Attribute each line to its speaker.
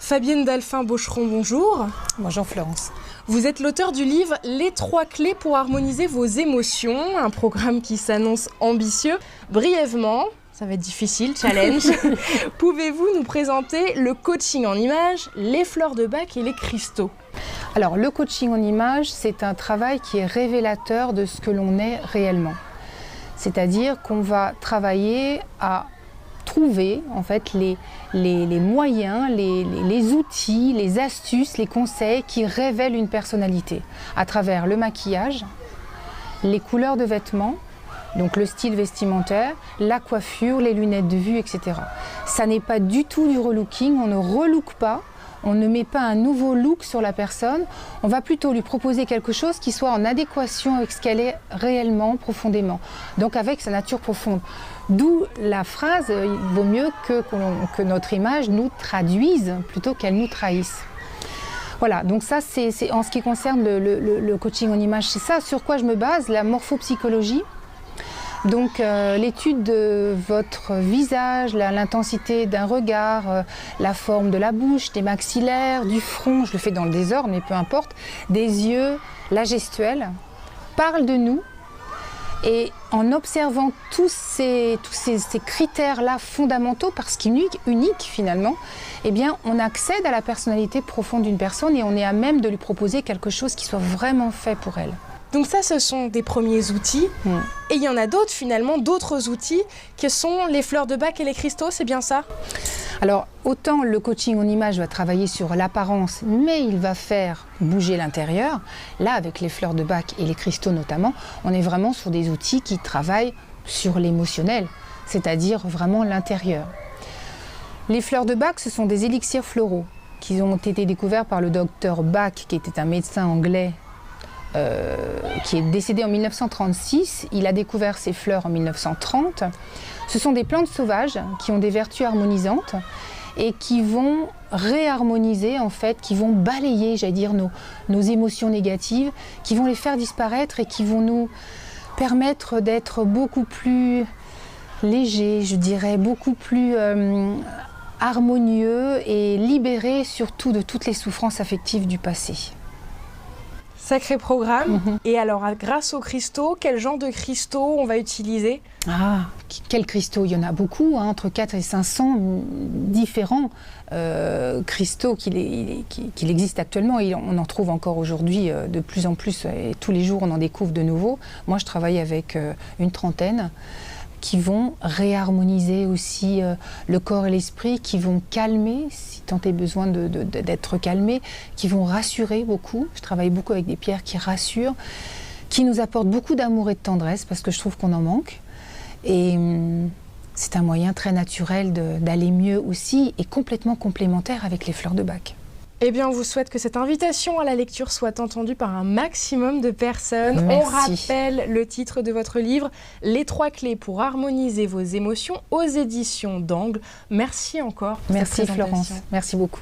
Speaker 1: Fabienne Dalphin-Bocheron, bonjour.
Speaker 2: Bonjour Florence.
Speaker 1: Vous êtes l'auteur du livre « Les 3 clés pour harmoniser vos émotions », un programme qui s'annonce ambitieux. Brièvement, ça va être difficile, challenge, pouvez-vous nous présenter le coaching en images, les fleurs de bac et les cristaux?
Speaker 2: Alors le coaching en images, c'est un travail qui est révélateur de ce que l'on est réellement. C'est-à-dire qu'on va travailler à trouver en fait les moyens, les outils, les astuces, les conseils qui révèlent une personnalité à travers le maquillage, les couleurs de vêtements, donc le style vestimentaire, la coiffure, les lunettes de vue, etc. Ça n'est pas du tout du relooking, on ne relook pas, on ne met pas un nouveau look sur la personne, on va plutôt lui proposer quelque chose qui soit en adéquation avec ce qu'elle est réellement, profondément, donc avec sa nature profonde. D'où la phrase, il vaut mieux que notre image nous traduise plutôt qu'elle nous trahisse. Voilà, donc ça c'est en ce qui concerne le coaching en image, c'est ça sur quoi je me base, la morphopsychologie. Donc l'étude de votre visage, l'intensité d'un regard, la forme de la bouche, des maxillaires, du front, je le fais dans le désordre mais peu importe, des yeux, la gestuelle, parle de nous. Et en observant tous ces critères-là fondamentaux, parce qu'uniques finalement, eh bien, on accède à la personnalité profonde d'une personne et on est à même de lui proposer quelque chose qui soit vraiment fait pour elle.
Speaker 1: Donc ça, ce sont des premiers outils. Et il y en a d'autres finalement, d'autres outils que sont les fleurs de bac et les cristaux, c'est bien ça?
Speaker 2: Alors, autant le coaching en image va travailler sur l'apparence, mais il va faire bouger l'intérieur. Là, avec les fleurs de bac et les cristaux notamment, on est vraiment sur des outils qui travaillent sur l'émotionnel, c'est-à-dire vraiment l'intérieur. Les fleurs de bac, ce sont des élixirs floraux qui ont été découverts par le docteur Bach, qui était un médecin anglais qui est décédé en 1936. Il a découvert ces fleurs en 1930. Ce sont des plantes sauvages qui ont des vertus harmonisantes et qui vont réharmoniser, en fait, qui vont balayer, j'allais dire, nos émotions négatives, qui vont les faire disparaître et qui vont nous permettre d'être beaucoup plus légers, je dirais, beaucoup plus harmonieux et libérés surtout de toutes les souffrances affectives du passé.
Speaker 1: Sacré programme. Et alors, grâce aux cristaux, quel genre de cristaux on va utiliser?
Speaker 2: Ah, quels cristaux? Il y en a beaucoup, hein, entre 400 et 500 différents cristaux qu'il existe actuellement. Et on en trouve encore aujourd'hui de plus en plus, et tous les jours on en découvre de nouveaux. Moi, je travaille avec une trentaine qui vont réharmoniser aussi le corps et l'esprit, qui vont calmer, si tant est besoin d'être calmé, qui vont rassurer beaucoup. Je travaille beaucoup avec des pierres qui rassurent, qui nous apportent beaucoup d'amour et de tendresse, parce que je trouve qu'on en manque. Et c'est un moyen très naturel d'aller mieux aussi, et complètement complémentaire avec les fleurs de bac.
Speaker 1: Eh bien, on vous souhaite que cette invitation à la lecture soit entendue par un maximum de personnes.
Speaker 2: Merci.
Speaker 1: On rappelle le titre de votre livre, « Les 3 clés pour harmoniser vos émotions » aux éditions d'Angle. Merci encore.
Speaker 2: Merci Florence, merci beaucoup.